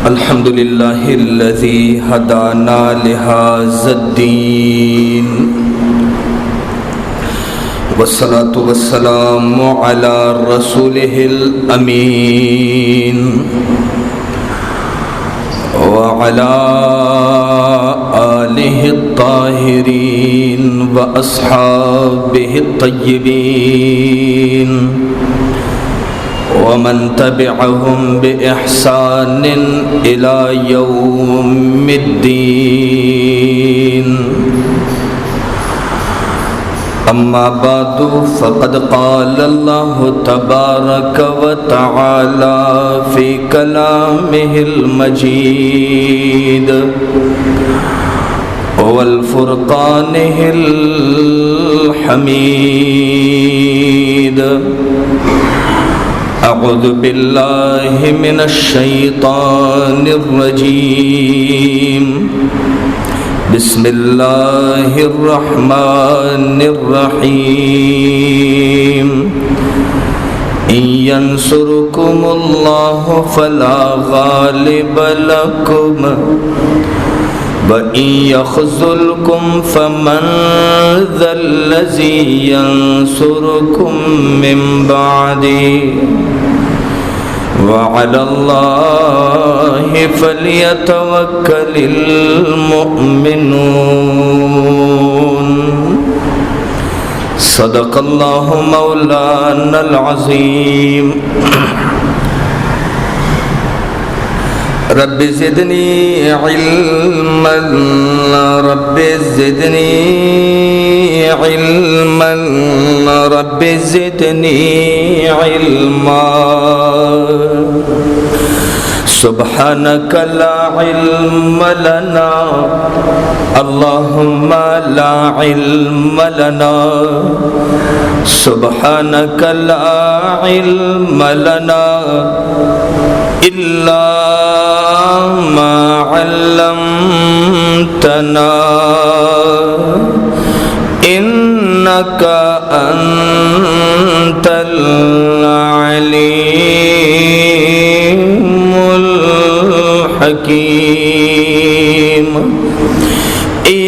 अल्हम्दुलिल्लाहिल्लज़ी हदाना लिहाज़द्दीन वस्सलातु वस्सलामु अला रसूलिहिल अमीन व अला आलिहि त्ताहिरीन व अस्हाबिहि त्तय्यिबीन वमन तबिअहुम बिइहसान इला यौमिद्दीन। अम्मा बादु फ़क़द क़ाल अल्लाहु तबारक व तआला फ़ी कलामिहिल मजीद वल फ़ुरक़ानिहिल हमीद। अऊज़ु बिल्लाहि मिनश शैतानिर रजीम। बिस्मिल्लाहिर रहमानिर रहीम। इन यंसुरकुमुल्लाहु फला गालिब लकुम व इन यख़्ज़ुलकुम फमन ज़ल्लज़ी यंसुरुकुम मिन बअदी व अलल्लाहि फ़ल्यतवक्कलिल मुअ्मिनून। सदक़ल्लाहु मौलानल अज़ीम। रब्बि ज़िदनी इल्मन रब्बि ज़िदनी इल्मन रब्बि ज़िदनी इल्मा। सुब्हानक ला इल्म लना अल्लाहुम्मा ला इल्म लना। सुब्हानक ला इल्म लना इल्ला मा अल्लमतना इन्नका अंतल अलीमुल हकीम।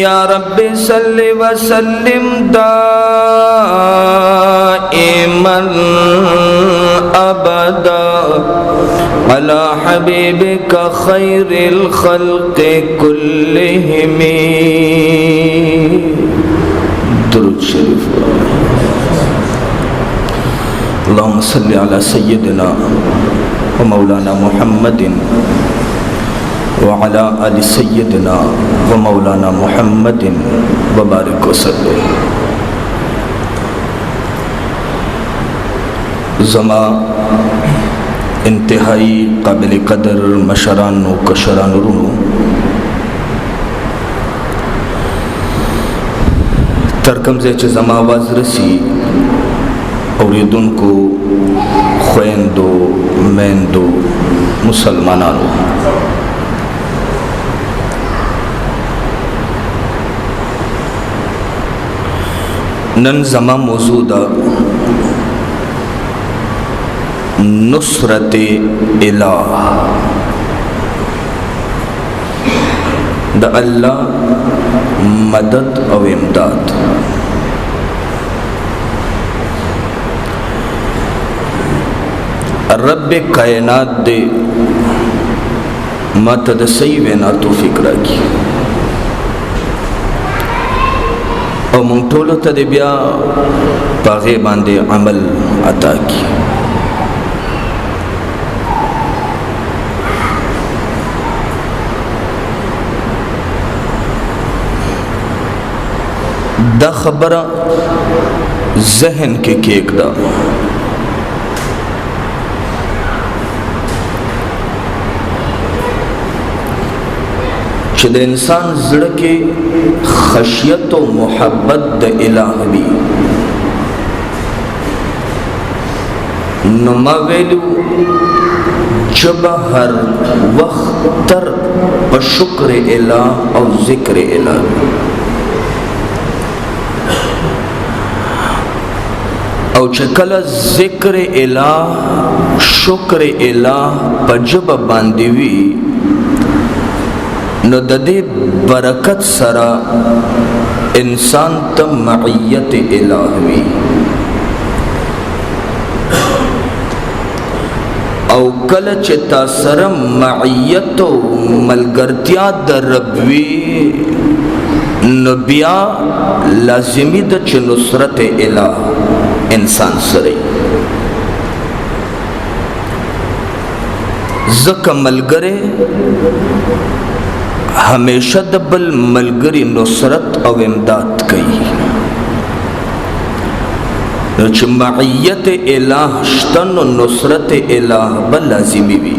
या रब्बि सल्लि व सल्लिम दाइमन अबदा अला हबीबिका खैरिल खल्क़ि कुल्लिहिम। दुरूद शरीफ। अल्लाहुम्मा सल्लि अला सय्यिदिना व मौलाना मुहम्मदिन व अला आलि सय्यिदिना व मौलाना मुहम्मदिन व बारिक वसल्लिम। ज़मा इंतहाई काबिल कदर मशरान व कशरान रुनो तरकमज़े च ज़मा आवाज़ रसी और ये दुन को ख़ुएंदो मैंदो मुसलमानानो नन ज़मा मौजूदा नुसरत इलाह द अल्लाह मदद और इमदाद। रब कायनात दे मतद सही वेना तो फिक्र की और मुंटोलो तदे बिया पागे बांधे अमल अता की। दा खबर जहन के केक दा द इंसान ज़ड़ के खशियत व मोहब्बत द इलाह भी नुमावेलू जब हर वक्त पर शुक्र इलाह और ज़िक्र इलाह او چکل ذکر الہ شکر الہ پجب باندیوی نو ددے برکت سرا انسان تا معیت الہوی او کل چتا سر معیت و ملگرتیا در ربوی نو بیا لازمی دا چ نصرت الہ انسان سرئی زکا ملگرے ہمیشہ دبل ملگری نصرت او امداد کئی چھ معیت الہ شتن و نصرت الہ بل لازمی بھی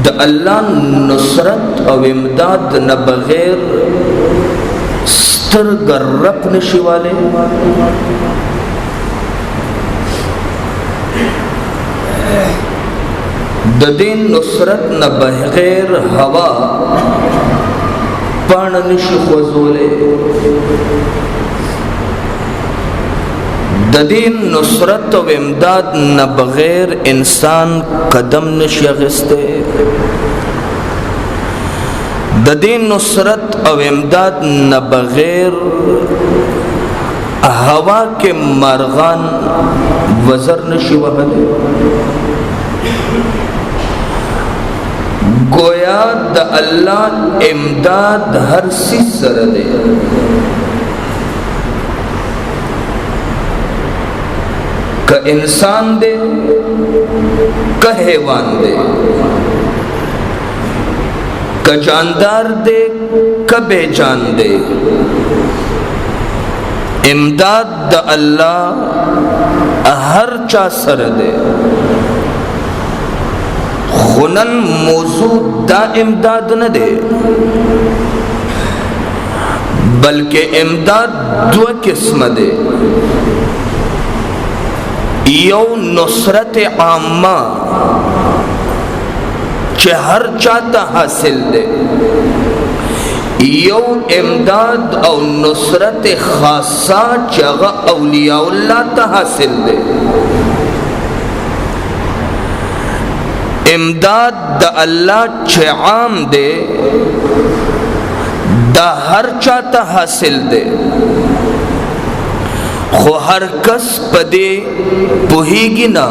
دا اللہ نصرت او امداد نہ بغیر سترگ رب نشی والے دا دین نصرت نہ بغیر ہوا پان نشی خوزولے دا دین نصرت و امداد نہ بغیر انسان قدم نشی اغستے دا دین نصرت و امداد نہ بغیر ہوا کے مرغان وزر نشی وحدے گویا دا اللہ امداد ہر سی سر دے کہ انسان دے کہ حیوان دے کہ جاندار دے کہ بے جان دے امداد دا اللہ ہر چا سر دے خنن موضوع دا امداد نہ دے بلکہ امداد دو قسم دے یو نصرت عامہ چہ ہر چاہتا حاصل دے یو امداد او نصرت خاصہ چہ اولیاء اللہ تا حاصل دے امداد دا اللہ چھ عام دے دا ہر چاہتا حاصل دے خو ہر کس پدے پوہیگی نا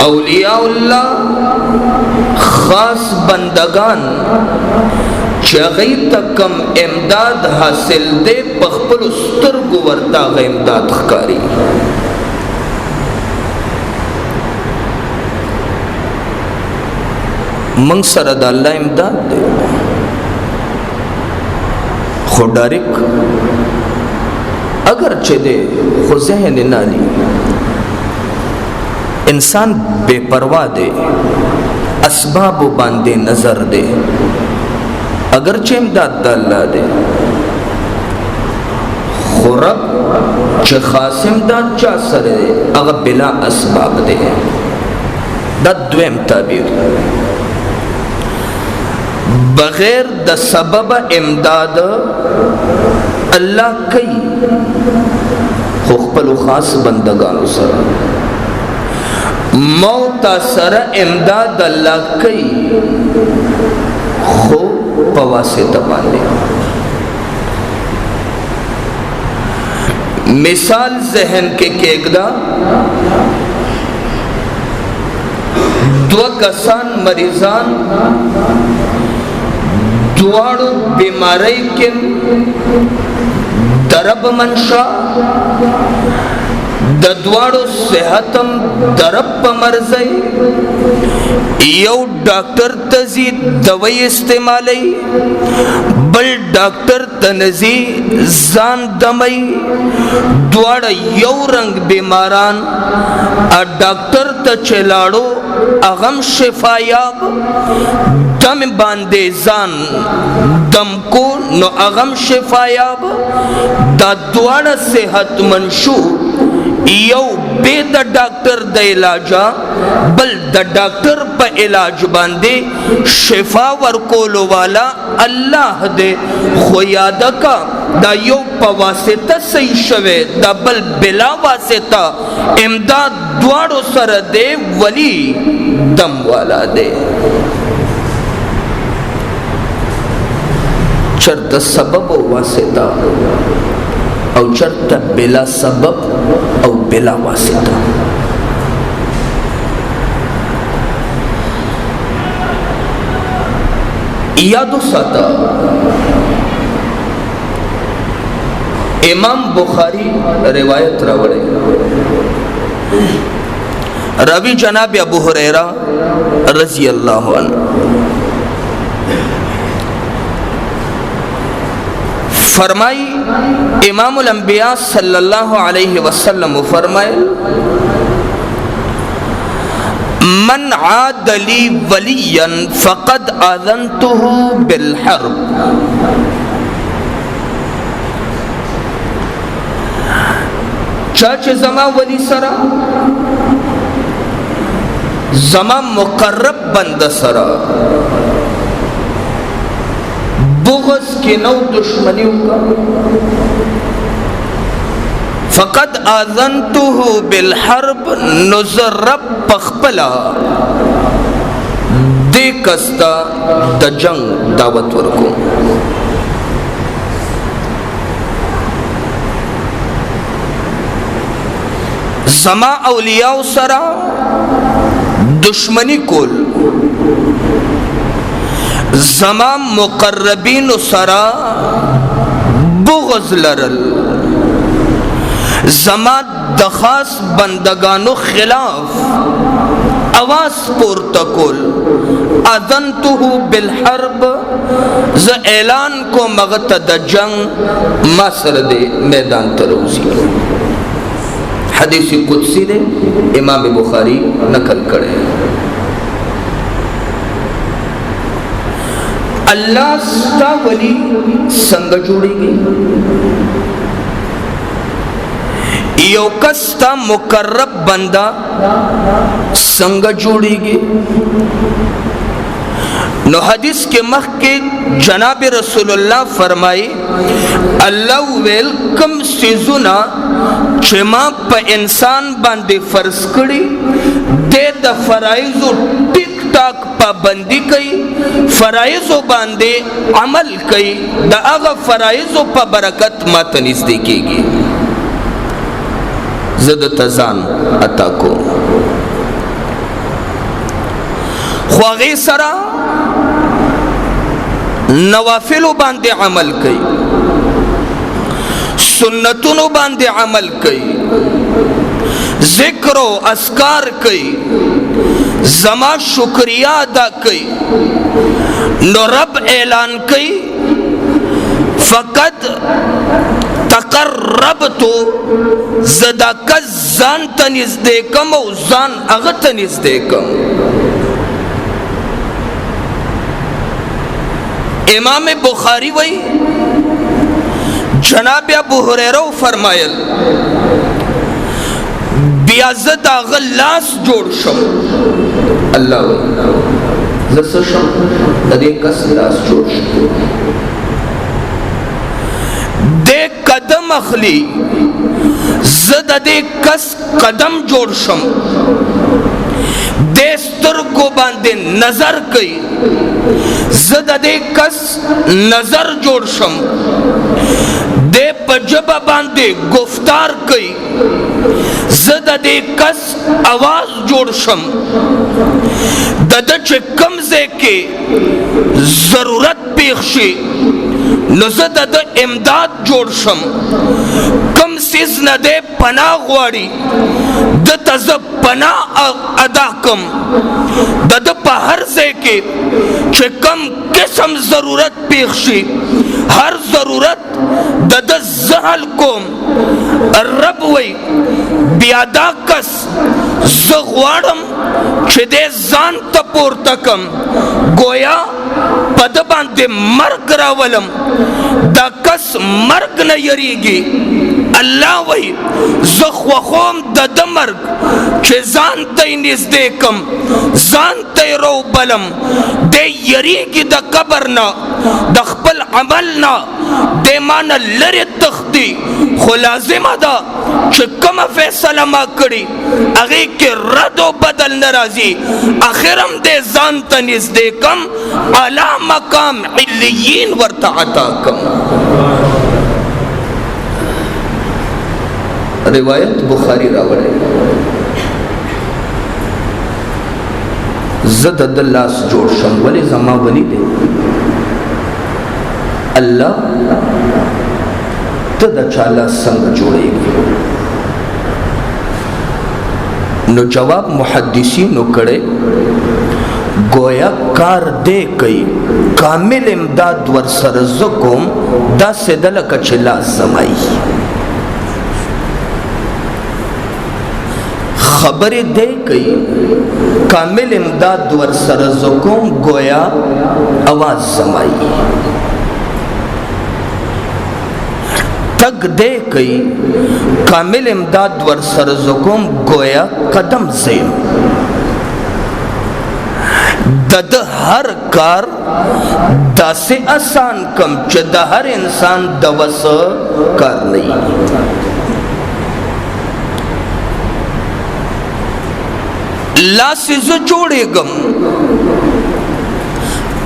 اولیاء اللہ خاص بندگان چغی تکم امداد حاصل دے پخپل استرگو ورتا غی امداد خکاری منگ سر دا اللہ امداد دے خو ڈارک اگر چے دے خو ذہن نالی انسان بے پرواہ دے اسباب باندے نظر دے اگر چے امداد دا اللہ دے خو رب چے خاص امداد چا سر دے اگر بلا اسباب دے دا دویم تعبیر بغیر دا سبب امداد اللہ کئی خپل خاص بندگانو سر موتا سر امداد اللہ کئی خو پواسطہ باندے مثال ذہن کے کیگدا دو کسان مریضان دوارو بیماری کن درب منشا دوارو صحتم درب پا مرزی یو ڈاکٹر تزید دوائی استعمالی بل ڈاکٹر تنزی زان دمائی دوارا یو رنگ بیماران ڈاکٹر تا چلاڑو اغم شفایاب دم باندے زان دم کو نو اغم شفایاب دا دوارا صحت منشو یو بے د ډاکټر د علاجا بل د ډاکټر په علاج باندې شفا ورکولو والا الله دې خو یاد کا دا یو په واسطه صحیح شوه دا بل بلا واسطه امداد دواړو سره دې ولی دم والا دې چرته سبب او واسطه او چرته بلا سبب او بلا واسطه یادو ساتا امام بخاری روایت راوڑے راوی جناب ابو ہریرہ رضی اللہ عنہ فرمائی امام الانبیاء صلی اللہ علیہ وسلم فرمائے من عاد لی ولیا فقد آذنته بالحرب چاچ زما ولی سرا زما مقرب بند سرا بغض کے نو دشمنیوں کا فقد آذنته بالحرب نزرب پخپلا دے کستا دا جنگ دعوت ورکو زما اولیاء سرا دشمنی کول زما مقربین سرا بغض لرل زما دخاص بندگانو خلاف آواز پورتا کول اذنته بالحرب ز اعلان کو مغت د جنگ مصر دے میدان تروزی حدیث قدسی دے امام بخاری نقل کرے اللہ ستا ولی سنگ جوڑی گی یو کستا مقرب بندہ سنگ جوڑی گی نو حدیث کے مخ کے جناب رسول اللہ فرمائی اللہ ویل کم سیزونا چما پا انسان باندے فرض کری دے دا فرائضو ٹک ٹاک پابندی کئی فرائضو باندے عمل کئی دا اغا فرائضو پا برکت ما تنیز دیکھے گی زد تزان عطا کو خواغی سرا نوافلو باندے عمل کئی سنتونو باندے عمل کئی ذکر و اذکار کئی زما شکریہ ادا کئی نو رب اعلان کئی فقط تقربتو زدا کز زان تنیز دیکم او زان اغا تنیز دیکم امام بخاری وی جناب ابو ہریرہ فرمائل بیازد آغا لاس جوڑ شم اللہ وی زس شم دے کس لاس جوڑ شم دے قدم اخلی زد دے کس قدم جوڑ شم دے سترگو باندے نظر کئی زد دے کس نظر جوڑ شم دے پجبہ باندے گفتار کئی زد دے کس آواز جوڑ شم دد چکم زے کے ضرورت پیخشی نزد د امداد جوڑ شم کم سیز ندے پناہ غواری دت تز پنا ادا کم دد پا ہر زے کے چھے کم قسم ضرورت پیخشی ہر ضرورت دد زحل کوم رب وی بیادا کس زغوارم چھے دے زان تپور تکم گویا پد باندے مرگ راولم دا کس مرگ نہ یریگی اللہ وی زخوخوم دا مرگ چھے زان تی نزدے کم زان تی رو بلم دے یریگی دا قبرنا دا خپل عملنا دے مانا لر تختی خلازم دا چھے کم فیصلہ ما کری اگے کے رد و بدل نرازی آخرم دے زان تی نزدے کم علا مقام علیین ورطعتا کم. روایت بخاری راوڑے زد اللہ سے جوڑ شم ولی زما ولی دے اللہ تدہ چالا سنگ جوڑے گی. نو جواب محدثین نو کڑے گویا کار دے کئی کامل امداد ور سرزکم دا سدلک چلا زمائی خبر دے کئی کامل امداد ور سرزکم گویا آواز زمائی تگ دے کئی کامل امداد ور سرزکم گویا قدم زیم دد ہر کار دا سے آسان کم چہ دا ہر انسان دوس کار نہیں. لا سے زو جوڑے گم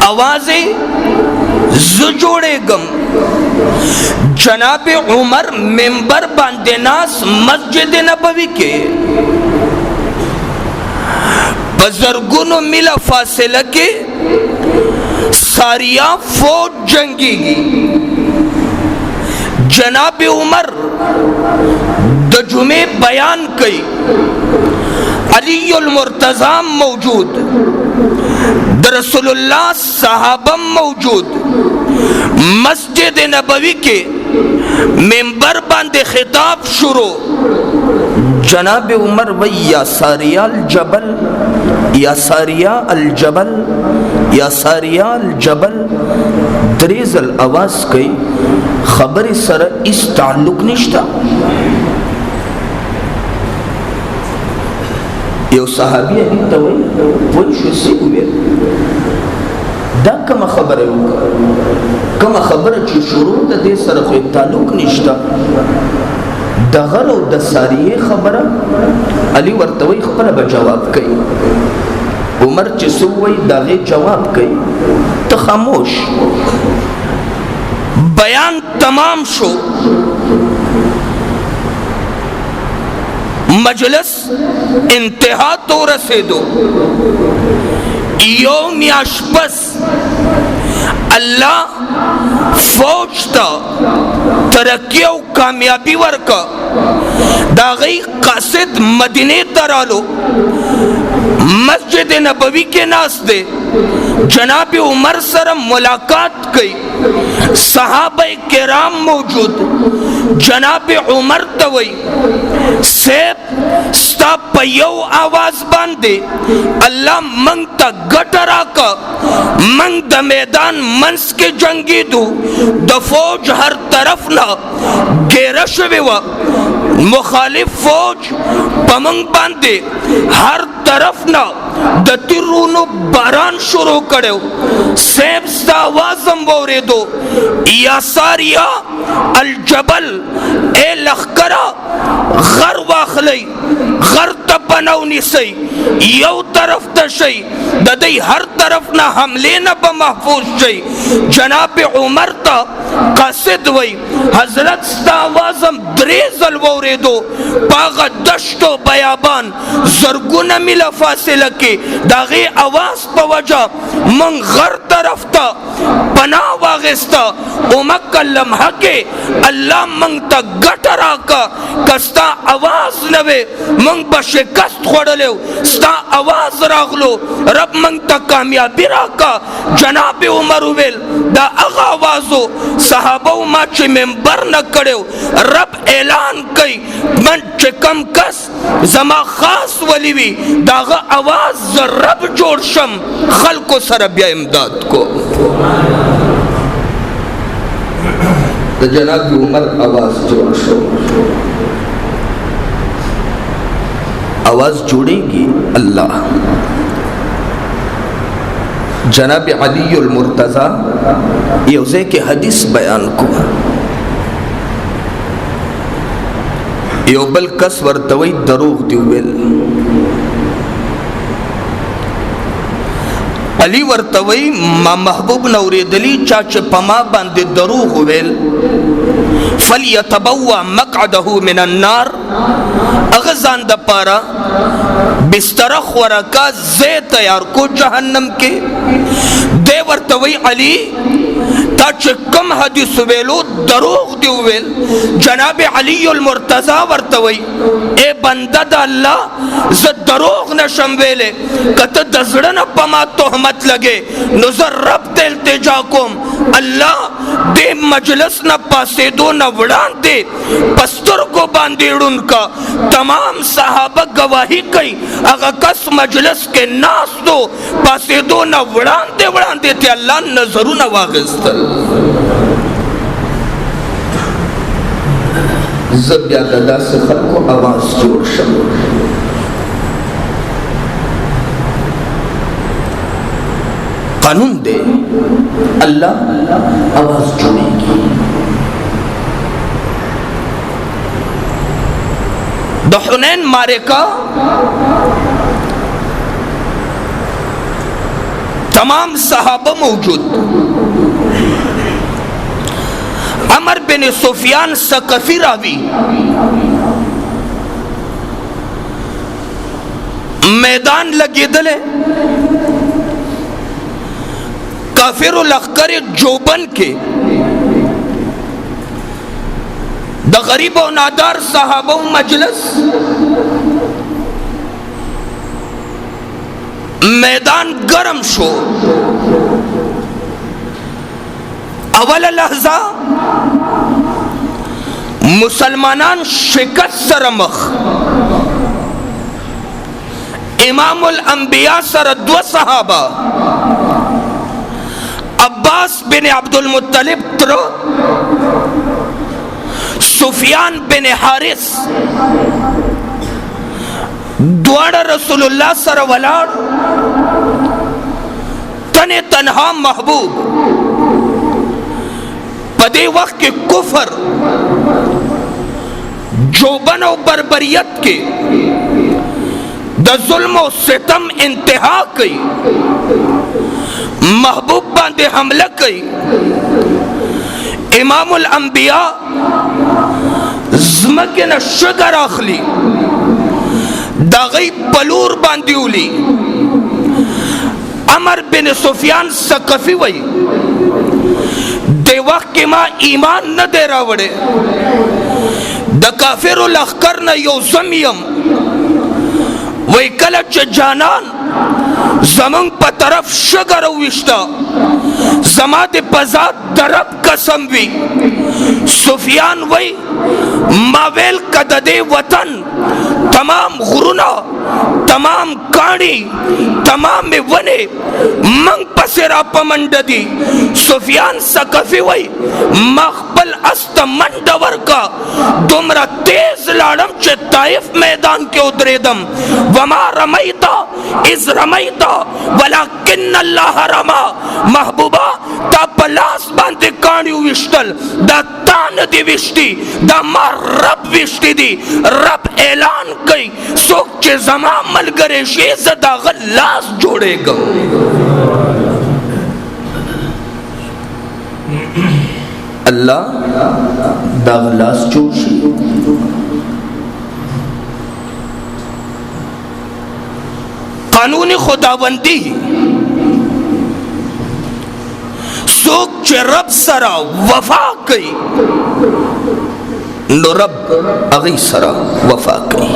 آوازیں زو جوڑے گم جناب عمر ممبر باندے ناس مسجد نبوی کے بزرگونو ملا فاصلہ کے ساریاں فوج جنگی گی. جناب عمر دجمے بیان کئی علی المرتضی موجود رسول اللہ صحابہ موجود مسجد نبوی کے ممبر باندے خطاب شروع. جناب عمر وی یا ساریہ الجبل یا ساریہ الجبل یا ساریہ الجبل دریزل آواز کئی خبر سر اس تعلق نشتا. یو صحابی ابھی توئی وہی شو سی ہوئے دا کم خبر ہے کم خبر چی شروع دا دے سر خوی تعلق نشتا. دا غر و دا ساریه خبر علی ورطوی خبر با جواب کئی عمر چی سوئی دا غی جواب کئی تا خاموش. بیان تمام شو مجلس انتہا تو رسیدو یوم یاشپس اللہ فوج تا ترقی و کامیابی ورکا دا غی قاصد مدینے ترالو مسجد نبوی کے ناس دے جناب عمر سر ملاقات کئی صحابہ کرام موجود. جناب عمر توئی سیب ستا پیو آواز باندے اللہ منگ تا گٹر آکا منگ دا میدان منس کے جنگی دو دا فوج ہر طرف نا گیرش بیوا مخالف فوج پمنگ باندے ہر طرف نا دا تیرونو باران شروع کڑیو. سیب ستا آوازم بورے دو یا ساریہ الجبل اے لخکرہ غر واخلی غر تپنو نیسی یو طرف تشی دا دی ہر طرف نا حملے نا بمحفوظ شی. جناب عمر تا قاصد وی حضرت ستا آوازم دریزل بورے دو پاغ دشت و بیابان زرگون میله فاصله کې داغه आवाज په وجه من غر طرف ته پناه واغستا او مکلم حق الله من ته ګټ راکا کستا आवाज نوي من به شکست خوړلو ستا आवाज راغلو رب من ته کامیابی راکا جناب عمر ویل دا هغه आवाजو صحابه ما چې منبر نه کړو رب اعلان کوي من چې کم کس زما خاص ولی وی داغه आवाज رب جوړ شم خلکو سره بیا امداد کو د جناب عمر आवाज جوړ شو आवाज जोड़ेगी अल्लाह जनाब अली मुर्तज़ा यौज़े के हदीस बयान को योबल कस वर्तवई दरोग दिवेल अली वर्तवई मा महबूब नौरेदली चाचे पमा बांधे दरोग वेल फलियतबव्वा मक़अदहु मिनन नार अगजान द पारा बिस्तर खुराका जे तैयार को जहन्नम के दे वर्तवई अली ताच कम हदीस वेलो दरोग दिवेल जनाब अली मुर्तज़ा वर्तवई ए बंदा द अल्लाह ज दरोग नशम वेले कत दजड़न पमा तोहमत लगे नजर रब दिल तेजा कोम अल्लाह दे मजलिस न पासे दो न वड़ान दे पस्तर को बांधेड़ुन का तमाम सहाबा गवाही कई अगर कस मजलिस के नास दो पासे दो न वड़ान दे थे अल्लाह नजरू न वागिस्तल ज़ब्या ददा से खल्को आवाज जोड़ शम कानून दे अल्लाह आवाज जोड़ेगी द हुनैन मारे का तमाम सहाबा मौजूद अमर बिन सुफियान सकफी रावी मैदान लगे दले काफिर लश्कर जोबन के द गरीब और नादार सहाबा मजलिस मैदान गरम शो अवल लहजा मुसलमानान शिकस्त सरमख इमामुल अंबिया सरद्व सहाबा अब्बास बिन अब्दुल मुत्तलिब त्रो सुफियान बिन हारिस द्वारा रसूलुल्लाह सर वलाड तने तन्हा महबूब पदे वक्त के कुफर जोबन और बर्बरियत के द जुल्म और सितम इंतहा कई महबूब बांधे हमला कई इमामुल अंबिया ज़मके न शगर आखली दागई पलूर बांधी उली अमर बिन सुफियान सकफी वही देवा के माँ ईमान न दे रावड़े द काफिर लश्कर न यो जमियम वही कलच जानन जमंग प तरफ शगर विश्ता जमात पजात दरब कसम वी सुफियान वही मावेल कददे वतन तमाम गुरुना तमाम कानी तमाम वने मंग पसेरा पमंडदी सुफियान सकफी वही मखबल अस्त मंडवर का दुमरा तेज लाडम चे ताइफ मैदान के उदरेदम वमा रमैता इज रमैता वलाकिन अल्लाह रमा महबूबा ता पलास बांधे कानी विश्तल दा तान दी विश्ती दा मार रब विश्ती दी रब ऐलान कई सोक चे जमा मलगरे शेज़ दा गल्लास जोड़ेगा अल्लाह दा गल्लास जोड़ कानून खुदाबंदी सोक चे रब सरा वफा कई नो रब अगी सरा वफा कई।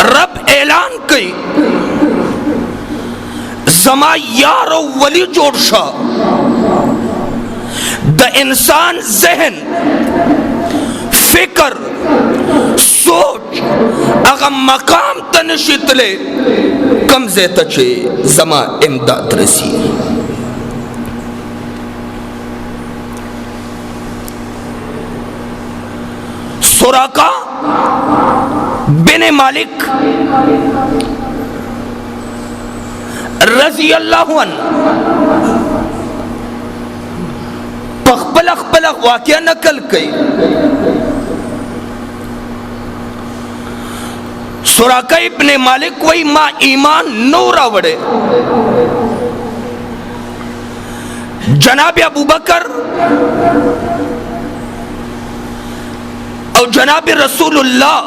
रब ऐलान कई जमा यार वली जोड़शा द इंसान जहन फिकर सोच अगर मकाम तनशितले कम जेता चे जमा इमदाद रसी। सुराका बिन मालिक रजी अल्लाह पखपल अखपल वाक़या नकल कई। सुराका इब्ने मालिक वही माँ ईमान नूरा वड़े जनाब अबू बकर और जनाब रसूलुल्लाह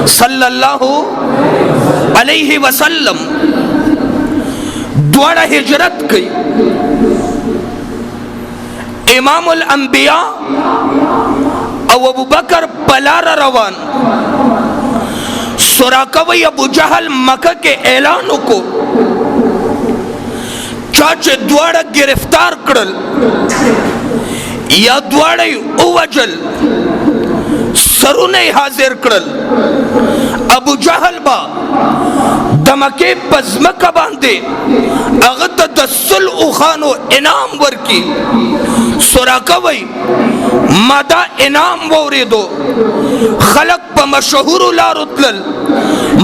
सल्लल्लाहु अलैहि वसल्लम द्वारा हिजरत की। इमामुल अंबिया और अबू बकर पलारा रवान। सुराका वही अबू जहल मक्का के ऐलान को चाचे द्वारा गिरफ्तार करल या द्वारा उवजल सरुने हाजिर करल। अबू जहल बा दमके पजमका बांधे अगत दसल उखानो इनाम वर्की। सुराका वही मादा इनाम वोरे दो खलक प मशहूर लारुतल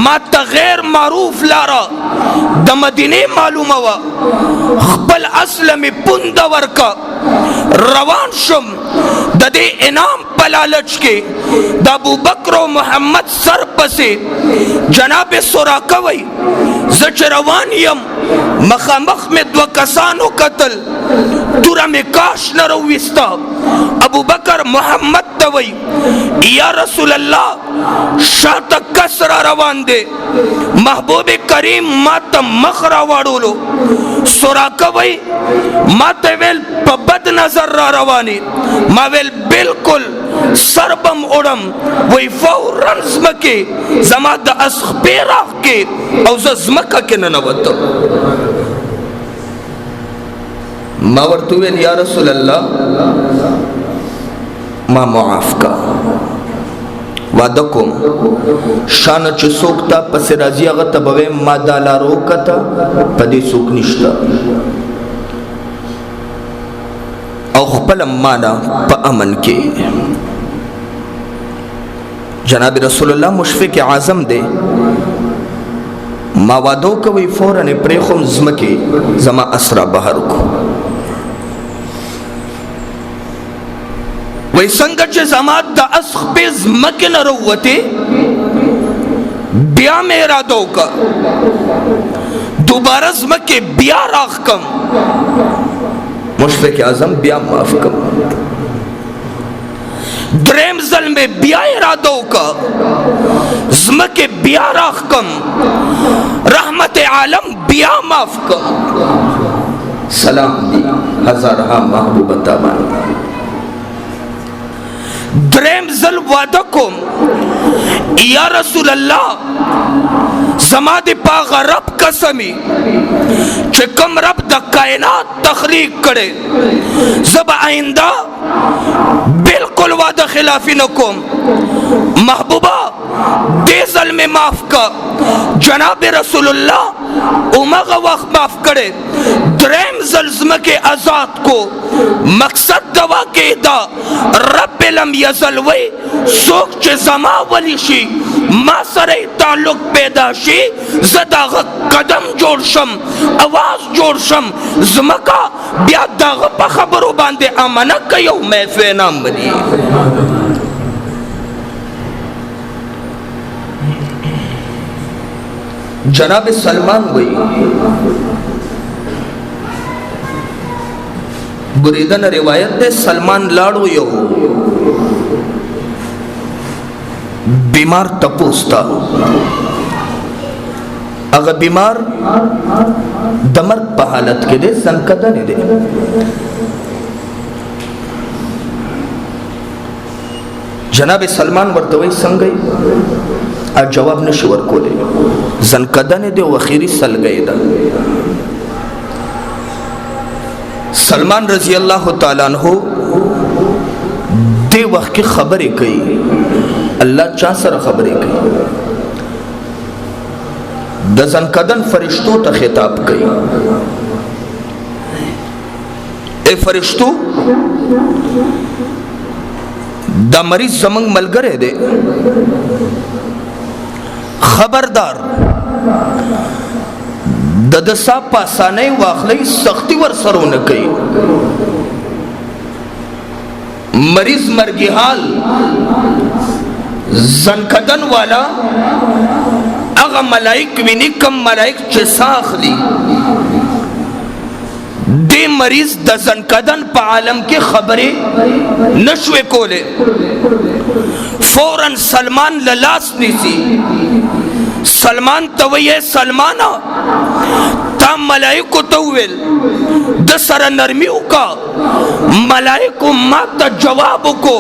माता गैर मारूफ लारा द मदीने मालूम हुआ खपल असल में पुंदवर का रवान शुम ददे इनाम पलालच के द अबू बकर मोहम्मद सर पसे जनाब सुराका वही जच रवानियम मखामख में दो कसानो कतल तुरा में काश न रोविस्ता। अबू बकर मोहम्मद तवई या रसूल अल्लाह शात कसरा रवान दे महबूब करीम मात मखरा वाड़ोलो। सुराका वही माते वेल पबद नजर रा रवानी मावेल बिल्कुल सरबम उड़म वही फौरन ज़मके ज़माद अस्खबेरा के और ज़मका के ननवत मावरतुवेल या रसूल अल्लाह मा मुआफ का वादकुम शान चुसोकता पसे राजी अगत बवे मादाला रोकता पदे सुख निष्ठा और खपल माना प अमन के जनाब रसूलुल्लाह मुशफिक आज़म दे मावादो का वही फौरन प्रेखुम ज़मके ज़मा असरा बहर को वही संगत जमात द अस्खबे ज़मके न रोवते ब्या मेरा दो का दोबारा ज़मके ब्या राख कम मुशफिक आज़म ब्या माफ कम द्रेम जल में ब्या इरादों का ज़मके ब्या राख कम रहमत आलम ब्या माफ कम सलाम दी हज़ारहा महबूबता मान। द्रेम जल वादकुम या रसूल अल्लाह ज़माद पाग रब कसमी चे कम रब द कायनात तखलीक करे जब आइंदा बिल्कुल वादा खिलाफी नकुम महबूबा देजल में माफ का जनाब रसूलुल्लाह उमग वक्त माफ करे। द्रेम जल्ज़म के आजाद को मकसद दवा के दा रब लम यजल वही सोख चे जमा वलीशी मा सरे ताल्लुक पैदाशी जदाग कदम जोड़शम आवाज जोड़शम ज़मका ब्या दाग पा खबरो बांधे अमना कयो मैं फेनाम बनी। जनाब सलमान वही बुरीदन रिवायत दे सलमान लाड़ो यो बीमार तपोस्ता अगर बीमार दमर पहालत के दे संकदा ने दे जनाब सलमान वर्तवई संगई आज जवाब ने शुवर को ले जनकदा ने दे वखीरी सल गए दा सलमान रजी अल्लाह तआला अन्हु दे वक्त की खबर कही अल्लाह चा सर खबर कही द जनकदन फरिश्तों तक खिताब कही ए फरिश्तों दा मरीज जमंग मलगरे दे खबरदार ददसा पासाने वाखलई सख्ती वर सरो न कई मरीज मरगी हाल जनकदन वाला अगा मलाइक विनी कम मलाइक चिसाखली दे मरीज द जनकदन पा आलम के खबरे नशवे कोले फौरन सलमान ललास निसी सलमान तवये सलमाना ता मलाइको तवेल द सर नरमियों का मलाइको माता जवाब को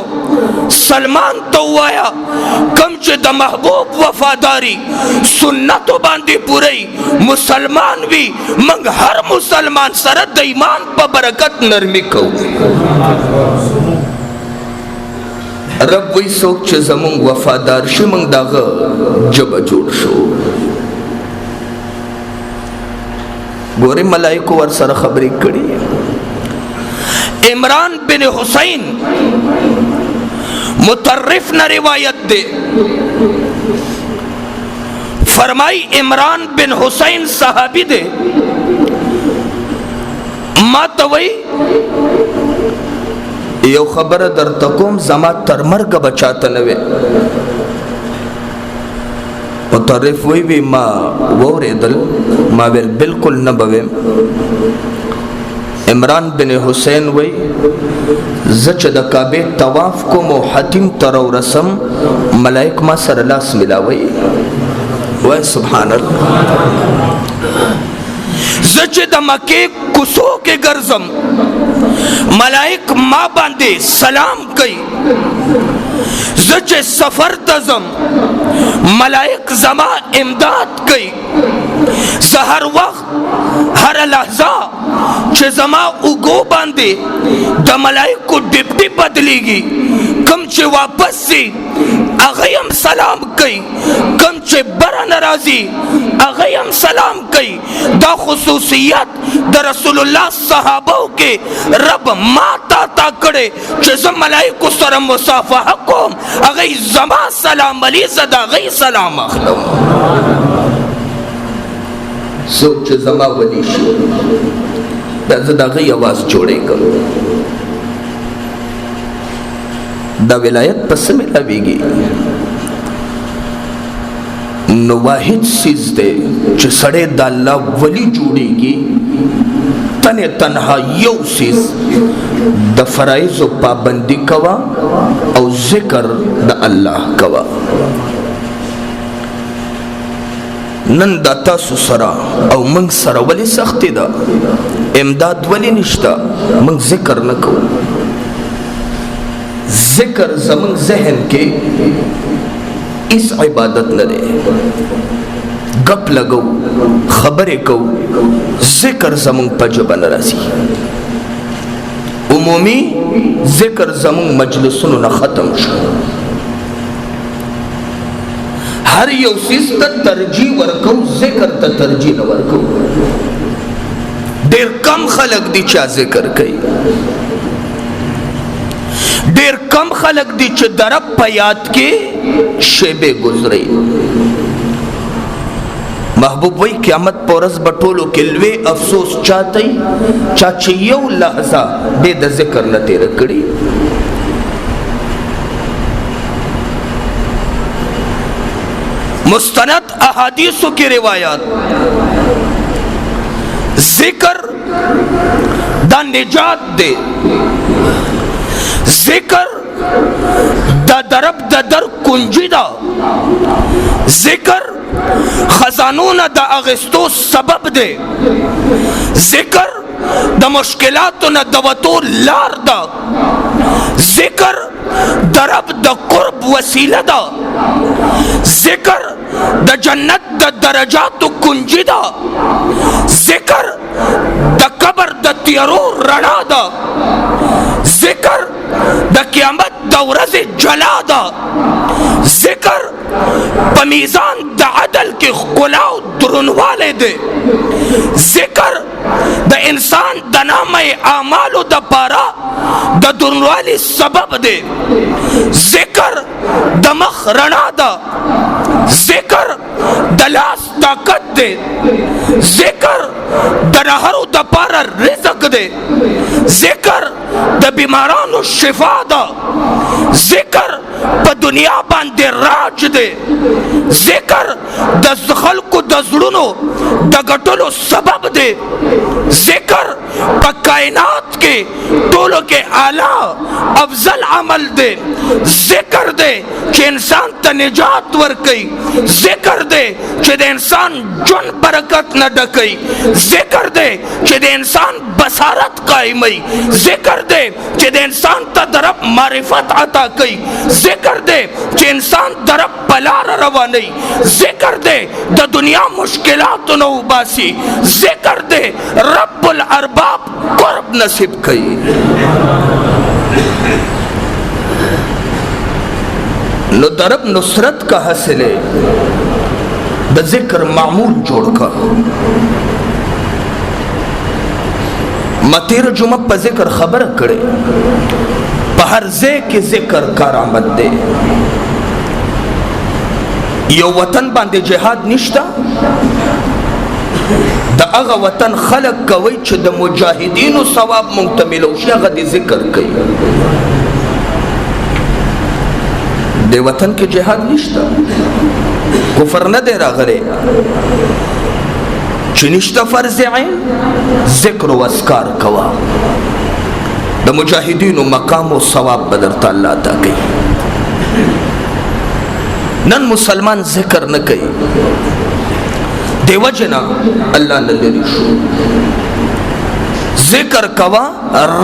सलमान तवाया कम चे द महबूब वफादारी सुन्नतो बांधी पुरई मुसलमान भी मंग हर मुसलमान सरद ईमान पर बरकत नरमी को रब वही सोच चे जमुंग वफादार शिमंग दाग जब जोड़ शो गोरे मलाइको वर सर खबरी कड़ी इमरान बिन हुसैन मुतर्रिफ न रिवायत दे फरमाई इमरान बिन हुसैन सहाबी दे मातवई यो खबर दर तकोम जमा तरमर्ग बचाता नवे मुतर्रिफ वही भी माँ वो रेदल माँ वेल बिल्कुल न बवे इमरान बिन हुसैन वही जचद काबे तवाफ को मोहतिम तरौ रसम मलाइक मा सरलास मिला वही वह सुभान अल्लाह जचद मके कुसो के गर्जम मलाइक मा बांधे सलाम कई जचे सफर तजम मलाइक जमा इमदाद कई जहर वक्त हर लहजा चे जमा उगो बांधे द मलाइक को डिप्टी बदलेगी कम चे वापस से अगयम सलाम कई कम चे बरा नाराजी अगयम सलाम कई दा खुसूसियत द रसूलुल्लाह सहाबाओं के रब माता ताकड़े चे जम मलाइक को सरम मुसाफा हकुम अगई जमा सलाम अली सदा गई सलाम अखलम सोच जमा वली शो दा गई आवाज जोड़ेगा दा विलायत पस मिलावेगी नवाहिद सीज दे जो सड़े दाल्ला वली जोड़ेगी तने तनहा यो सीज द फराइज व पाबंदी कवा और जिक्र द अल्लाह कवा नन दाता सुसरा और मंग सरा वली सख्ती दा इमदाद वली निश्ता मंग जिक्र न को जिक्र जमन जहन के इस इबादत न दे गप लगो खबरें को जिक्र जमन पजबन रसी उमूमी जिक्र जमन मजलिसुन न खत्म शो हर यो चीज तरजीह वरको जिक्र तरजीह न वरको देर कम खलक दी चा जिक्र कई देर कम खलक दी च दरब पयात के शेबे गुजरे महबूब वही क़यामत पोरस बटोलो किलवे अफसोस चाहते चाचे यो लहजा बेद जिक्र न तेरे कड़ी मुस्तनद अहादीसों की रिवायात ذکر دا نجات دے، ذکر دا درب دا در کنجی دا، ذکر خزانون دا اغسطو سبب دے، ذکر دا مشکلاتو نا دوتو لار دا، ذکر درب دا قرب وسیلہ دا، ذکر دا جنت دا درجات کنجی دا، ذکر دا قبر دا تیارو رڑا دا، ذکر دا قیامت دا ورز جلا دا، ذکر پا میزان دا عدل کے خلاو درنوالے دے، ذکر دا انسان دا نام اعمالو دا پارا دا درنوالی سبب دے، ذکر دا مخ رنا دا، ذکر دا لاس طاقت دے، ذکر دا نہرو دا پارا رزق دے، ذکر دا بیمارانو شفا دا، ذکر پا دنیا باندے راج دے، ذکر دا خلقو دا زڑنو دا گٹلو سبب دے، ذکر پا کائنات کے طولو کے اعلیٰ افضل عمل دے، ذکر دے کہ انسان تا نجات ورکی، ذکر دے کہ دے انسان جن برکت نہ ڈکی، ذکر دے کہ دے انسان بصارت قائمی، ذکر دے کہ دے انسان تا درب معرفت عطا کی، ذکر دے کہ انسان درب پلار روانی، ذکر دے دا دنیا مشکلات نو باسی، ذکر دے رب الارباب قرب نصیب کی۔ نو درب نصرت کا حاصل ہے دا ذکر معمول جوڑ کر۔ ما تیر جمعہ پا ذکر خبر کرے، پا ہر زے کے ذکر کارآمد دے، یو وطن باندے جہاد نشتا، دا اغا وطن خلق کوئی چھ دا مجاہدین و ثواب منتملوشی اغا دی ذکر کئی، دے وطن کے جہاد نشتا، کفر نہ دے راغرے، چنشتہ فرض عین ذکر و اذکار کوا، دا مجاہدین و مقام و ثواب بدرتا اللہ عطا کی۔ نن مسلمان ذکر نہ کئی، دے وجنا اللہ نہ لری شو، ذکر کوا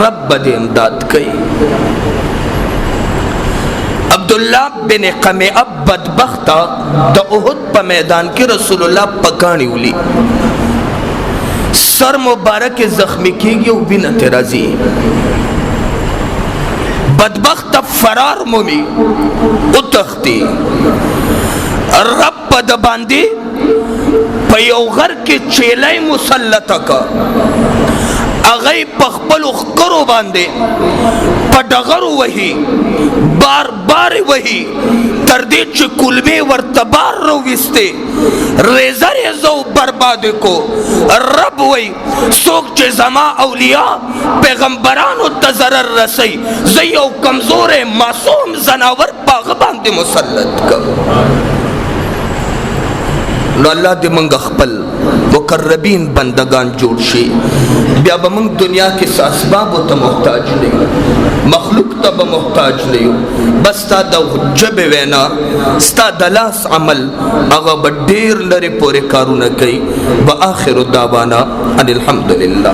رب دے امداد کئی۔ عبداللہ بن قمیعہ بدبختہ دا احد پا میدان کی رسول اللہ پکانی اولی، سر مبارک زخمی کی گئی و بین ترازی، بدبختہ فرار مومی اتختی، رب پا دباندی پا یو غر کی چیلے مسلطہ کا، اغی پخپل اخکرو باندے پا ڈغرو وہی بار بار وہی تردی چی کلمی ورتبار رو وستے ریزہ ریزو برباد کو، رب وہی سوک چی زما اولیاء پیغمبرانو تضرر رسی، زیو کمزور معصوم زناور پاغ باندے مسلط کا۔ نو اللہ دے منگ اخپل مقربین بندگان جوڑ شی، بیا با منگ دنیا کے اسبابو تا محتاج نہیں، مخلوق تا با محتاج نہیں، بس تا دا جب وینا ستا دلاس عمل اغا با دیر لرے پورے کارو نہ کئی۔ و آخر دعوانا ان الحمدللہ۔